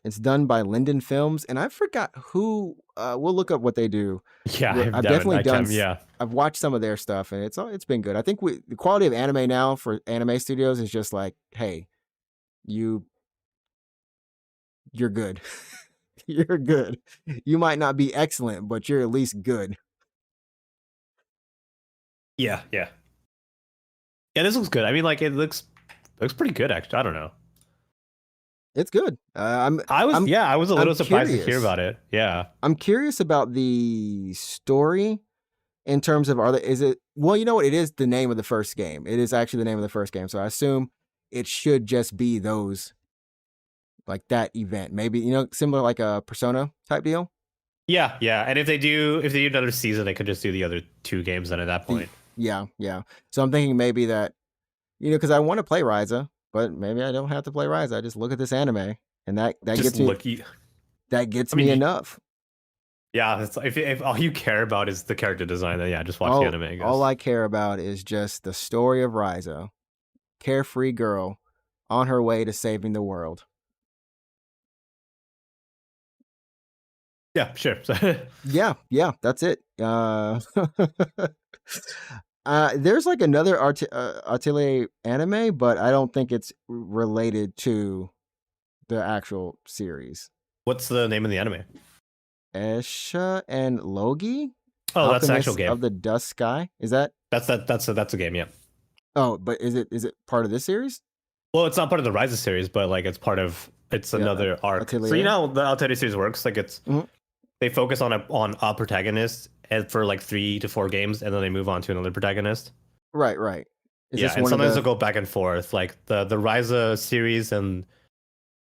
it's done by Linden Films, and I forgot who. We'll look up what they do. Yeah, I've definitely done. Yeah. I've watched some of their stuff, and it's been good. I think the quality of anime now for anime studios is just like, hey, you're good. You're good. You might not be excellent, but you're at least good. Yeah. Yeah. Yeah. This looks good. I mean, like it looks pretty good. Actually, I don't know. It's good. I was a little surprised to hear about it. Yeah. I'm curious about the story in terms of is it well, you know what? It is the name of the first game. It is actually the name of the first game. So I assume it should just be those like that event. Maybe, similar like a Persona type deal. Yeah, yeah. And if they do another season, they could just do the other two games then at that point. Yeah. So I'm thinking maybe that, because I want to play Ryza, but maybe I don't have to play Ryza. I just look at this anime and that gets me. That gets me enough. Yeah, if all you care about is the character design, then yeah, just watch the anime. I guess. All I care about is just the story of Ryza, carefree girl on her way to saving the world. Yeah, sure. yeah, that's it. There's like another Atelier anime, but I don't think it's related to the actual series. What's the name of the anime? Esha and Logi, Oh, that's an actual Alchemists game. of the Dusk Sky. Is that? That's a game. Yeah. Oh, but is it part of this series? Well, it's not part of the Rises series, but like it's another arc. Atelier? So you know how the Atelier series works? Like they focus on a protagonist and for like 3 to 4 games, and then they move on to another protagonist. Right. Is Yeah, this and one sometimes of the... they'll go back and forth. Like the Ryza series and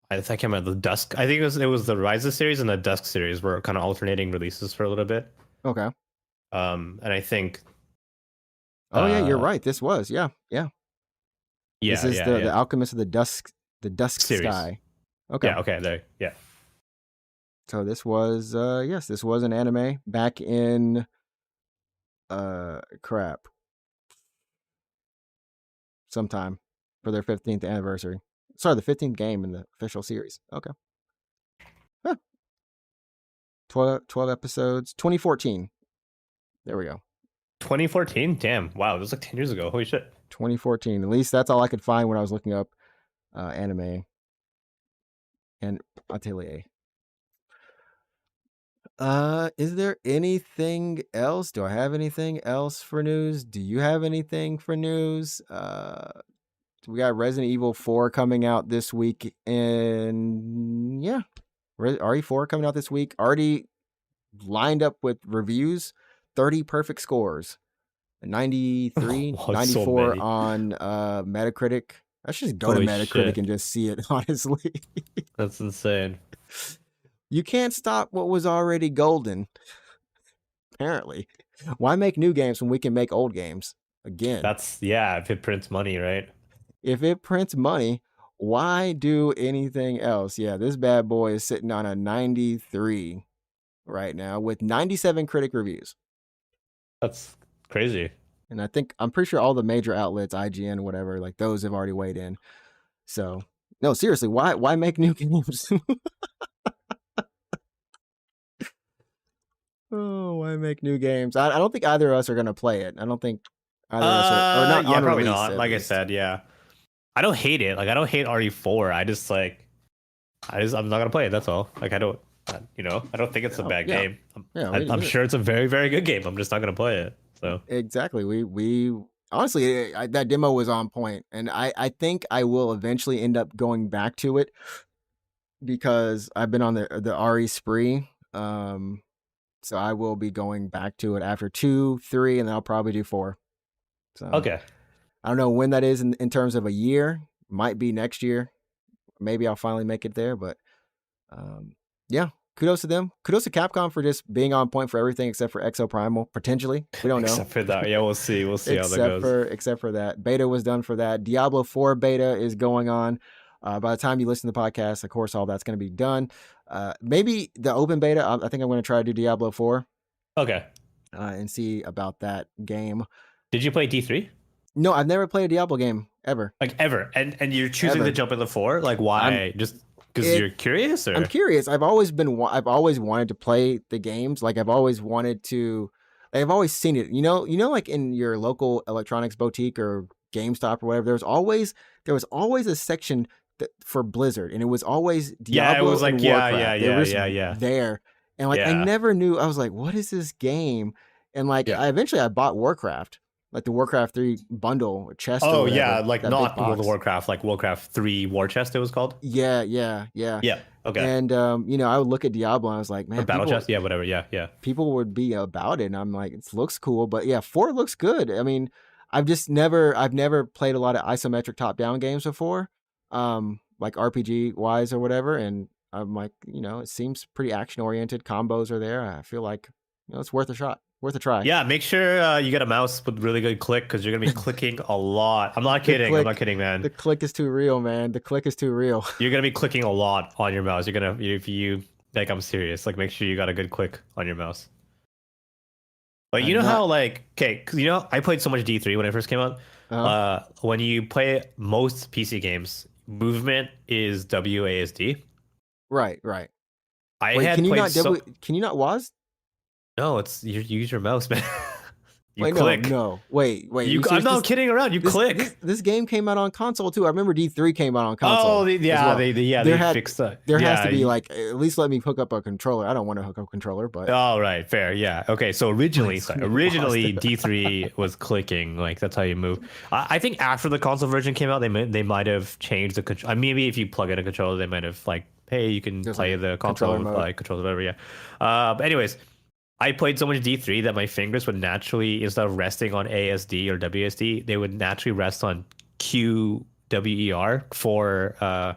I can't remember the Dusk. I think it was the Ryza series and the Dusk series were kind of alternating releases for a little bit. Okay. And I think. Oh yeah, you're right. This was yeah. This is the Alchemist of the Dusk series. Sky. Okay. Yeah. Okay. There. Yeah. So this was yes, this was an anime back in sometime for their 15th anniversary. Sorry, the 15th game in the official series. Okay. Huh. 12 episodes, 2014. There we go. 2014? Damn. Wow, that was like 10 years ago. Holy shit. 2014. At least that's all I could find when I was looking up anime and Atelier. Is there anything else? Do I have anything else for news? Do you have anything for news? We got Resident Evil 4 coming out this week, and yeah, RE4 coming out this week. Already lined up with reviews, 30 perfect scores, 93, 94 on Metacritic. I should just go to Metacritic and just see it, honestly. That's insane. You can't stop what was already golden. Apparently. Why make new games when we can make old games again? If it prints money, right? If it prints money, why do anything else? Yeah, this bad boy is sitting on a 93 right now with 97 critic reviews. That's crazy. And I'm pretty sure all the major outlets, IGN, whatever, like those have already weighed in. So, no, seriously, why make new games? Oh, why make new games? I don't think either of us are going to play it. I don't think either of us are, or not. Yeah, probably release, not. Like least. I said, yeah. I don't hate it. Like I don't hate RE4. I'm not gonna play it. That's all. Like I don't think it's a bad game. I'm sure it's a very, very good game. I'm just not gonna play it. So exactly. We honestly, that demo was on point, and I think I will eventually end up going back to it because I've been on the RE spree. So I will be going back to it after 2, 3, and then I'll probably do 4. So okay. I don't know when that is in terms of a year. Might be next year. Maybe I'll finally make it there. But yeah, kudos to them. Kudos to Capcom for just being on point for everything except for Exoprimal, potentially. We don't know. Except for that. Yeah, we'll see. We'll see how that goes. Except for that. Beta was done for that. Diablo 4 beta is going on. By the time you listen to the podcast, of course, all that's going to be done. Maybe the open beta, I think I'm going to try to do Diablo 4. Okay. And see about that game. Did you play D3? No, I've never played a Diablo game ever. Like ever. And you're choosing to jump into 4? Like why? Just because you're curious? Or? I'm curious. I've always wanted to play the games. Like I've always wanted to. Like, I've always seen it. You know, like in your local electronics boutique or GameStop or whatever. There was always a section for Blizzard, and it was always Diablo. Yeah, it was like and yeah. There, and like I never knew. I was like, what is this game? And like I eventually bought Warcraft. Like the Warcraft 3 bundle or chest. Oh, or whatever, yeah, like not World of Warcraft, like Warcraft 3 War Chest, it was called. Yeah. Yeah, okay. And I would look at Diablo and I was like, man, or Battle Chest, yeah, whatever, yeah. People would be about it, and I'm like, it looks cool, but yeah, 4 looks good. I mean, I've never played a lot of isometric top-down games before, like RPG wise or whatever, and I'm like, it seems pretty action-oriented. Combos are there. I feel like it's worth a shot. Worth a try. Yeah, make sure you get a mouse with really good click because you're gonna be clicking a lot. I'm not kidding. I'm not kidding, man. The click is too real, man. The click is too real. You're gonna be clicking a lot on your mouse. If you like, I'm serious. Like, make sure you got a good click on your mouse. But you know how because I played so much D3 when it first came out. When you play most PC games, movement is WASD. Right. Wait, can you not WASD? No, it's you use your mouse, man. You Wait, click. Wait. I'm not kidding around. You click. This game came out on console too. I remember D3 came out on console. Oh, yeah, they fixed that. There has to be like at least let me hook up a controller. I don't want to hook up a controller, but oh right, fair, yeah. Okay, so originally D3 was clicking, like that's how you move. I think after the console version came out, they might have changed the control. Maybe if you plug in a controller, they might have like, hey, you can play the console with like controller, whatever. Yeah. But anyways. I played so much D3 that my fingers would naturally, instead of resting on ASD or WSD, they would naturally rest on QWER for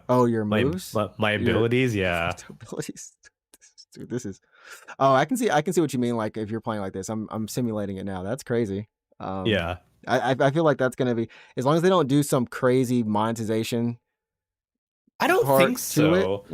your moves, my abilities. Yeah, abilities. Dude, this is. Oh, I can see what you mean. Like if you're playing like this, I'm simulating it now. That's crazy. Yeah, I feel like that's gonna be, as long as they don't do some crazy monetization. I don't think so.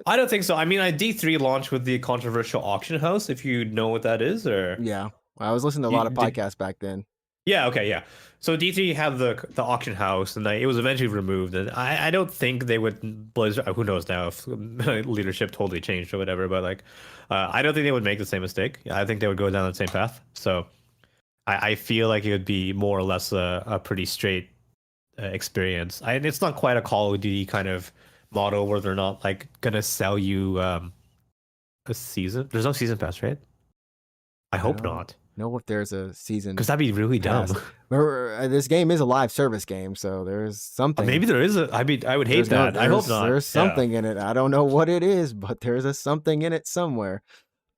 I don't think so. I mean, D3 launched with the controversial auction house, if you know what that is, or yeah, I was listening to a lot of podcasts back then. Yeah, okay, yeah. So D3 had the auction house, and it was eventually removed. And I don't think they would Blizzard. Who knows now if leadership totally changed or whatever. But like, I don't think they would make the same mistake. I think they would go down the same path. So I feel like it would be more or less a pretty straight experience. And it's not quite a Call of Duty kind of model where they're not like gonna sell you a season. There's no season pass, right? I hope not. Know if there's a season, because that'd be really dumb. Remember, this game is a live service game, so there's something. Maybe there is I would hate that. I hope not. There's something in it. I don't know what it is, but there's a something in it somewhere.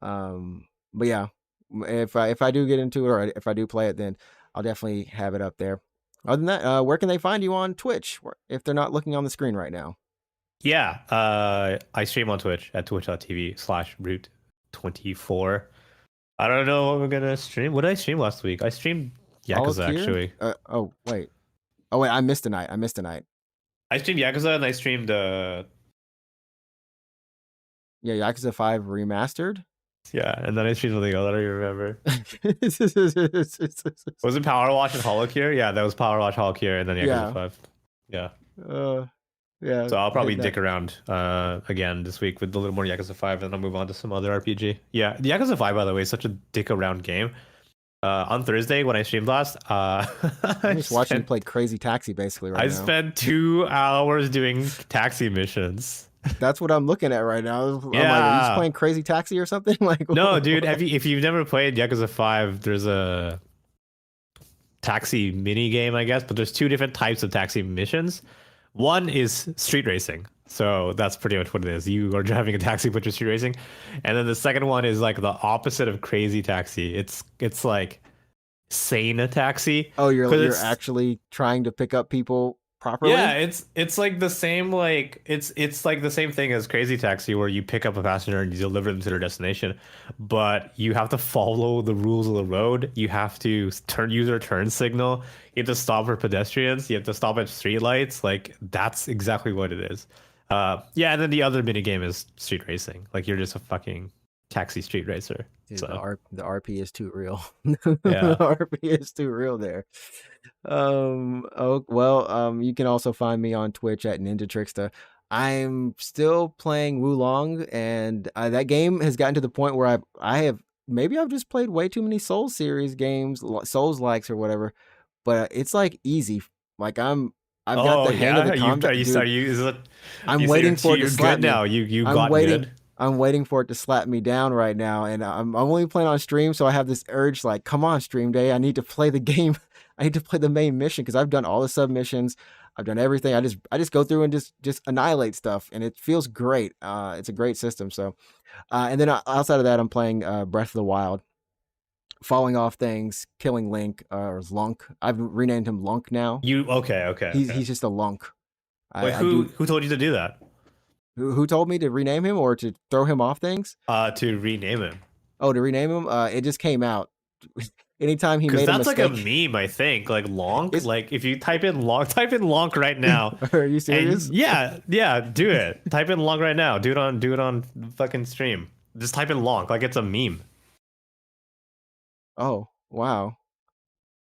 But yeah, if I do get into it, or if I do play it, then I'll definitely have it up there. Other than that, where can they find you on Twitch if they're not looking on the screen right now? Yeah, I stream on Twitch at twitch.tv/root24. I don't know what we're gonna stream. What did I stream last week? I streamed Yakuza, actually. Oh wait, I missed a night. I streamed Yakuza, and I streamed Yakuza 5 Remastered. Yeah, and then I streamed something else. I don't even remember. Was it Power Wash and Holocure? Yeah, that was Power Wash, Holocure, and then Yakuza 5. Yeah. Yeah. So I'll probably dick around again this week with a little more Yakuza 5, and then I'll move on to some other RPG. Yeah, the Yakuza 5, by the way, is such a dick around game. On Thursday when I streamed last, I'm just watching you play Crazy Taxi basically right now. I spent 2 hours doing taxi missions. That's what I'm looking at right now. Yeah. I'm like, are you just playing Crazy Taxi or something? Like, no, dude. If you've never played Yakuza 5, there's a taxi mini game, I guess, but there's 2 different types of taxi missions. One is street racing, so that's pretty much what it is. You are driving a taxi, but you're street racing, and then the second one is like the opposite of Crazy Taxi. It's like sane taxi. Oh, you're actually trying to pick up people properly? Yeah, it's like the same, like it's like the same thing as Crazy Taxi, where you pick up a passenger and you deliver them to their destination, but you have to follow the rules of the road. You have to use their turn signal. You have to stop for pedestrians. You have to stop at street lights. Like that's exactly what it is. And then the other mini game is street racing. Like you're just a fucking taxi street racer. Dude, so the RP is too real. Yeah. The RP is too real there. You can also find me on Twitch at NinjaTrixta. I'm still playing Wulong, and that game has gotten to the point where I've just played way too many Souls series games, Souls likes or whatever. But it's like easy. Like I've got the hang of the combat. I'm waiting for it to slap me. Now you got good. I'm waiting for it to slap me down right now, and I'm only playing on stream, so I have this urge like, come on, stream day, I need to play the game. I need to play the main mission because I've done all the submissions. I've done everything. I just go through and just annihilate stuff, and it feels great. It's a great system. So, and then outside of that, I'm playing Breath of the Wild, falling off things, killing Link or Lunk. I've renamed him Lunk now. Okay. He's just a Lunk. Wait, who told you to do that? Who told me to rename him or to throw him off things? To rename him. Oh, to rename him? It just came out. Anytime he made a mistake. That's like a meme, I think. Like Lonk. Like if you type in Lonk right now. Are you serious? Yeah, do it. Type in Lonk right now. Do it on fucking stream. Just type in Lonk like it's a meme. Oh, wow.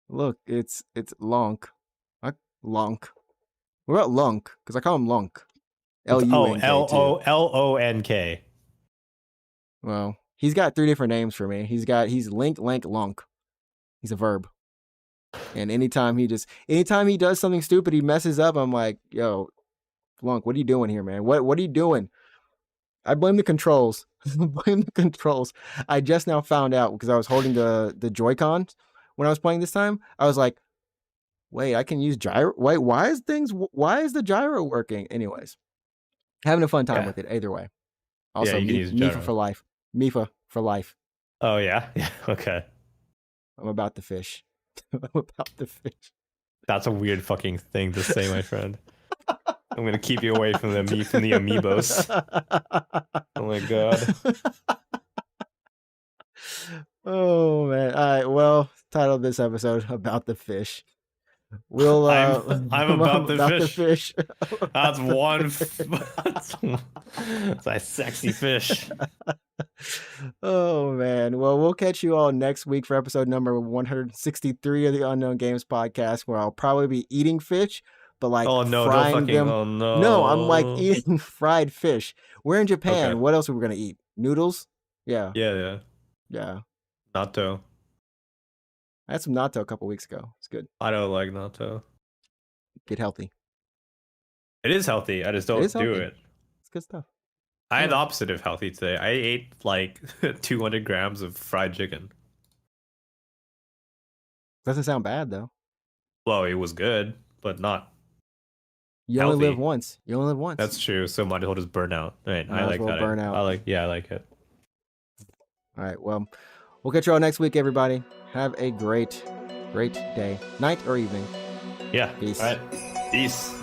Look, it's Lonk. Lonk. What about Lunk? Because I call him Lunk. Lonk. Well, he's got 3 different names for me. He's Link, Lank, Lunk. He's a verb. And anytime he does something stupid, he messes up. I'm like, yo, Flunk, what are you doing here, man? What are you doing? I blame the controls. Blame the controls. I just now found out because I was holding the Joy-Con when I was playing this time. I was like, wait, I can use gyro. Wait, why is the gyro working? Anyways, having a fun time with it either way. Also, you can use gyro. Mifa for life. Mifa for life. Oh yeah, okay. I'm about to fish. I'm about to fish. That's a weird fucking thing to say, my friend. I'm gonna keep you away from the amiibos. Oh my god. Oh man. All right. Well, title of this episode about the fish. We'll I'm about the fish. That's one. That's a sexy fish. Oh man. Well, we'll catch you all next week for episode number 163 of the Unknown Games podcast, where I'll probably be eating fish, but like frying them. Oh no. No, I'm like eating fried fish. We're in Japan. Okay. What else are we gonna eat? Noodles? Yeah. Yeah. Natto. I had some natto a couple weeks ago. It's good. I don't like natto. Get healthy. It is healthy. I just don't do it. It's good stuff. I had the opposite of healthy today. I ate like 200 grams of fried chicken. Doesn't sound bad though. Well, it was good, but not. You healthy. only live once. That's true. So might as well just burn out. Right. I like that. Burn out. I like it. All right. Well, we'll catch you all next week, everybody. Have a great day, night or evening. Yeah. Peace. All right. Peace.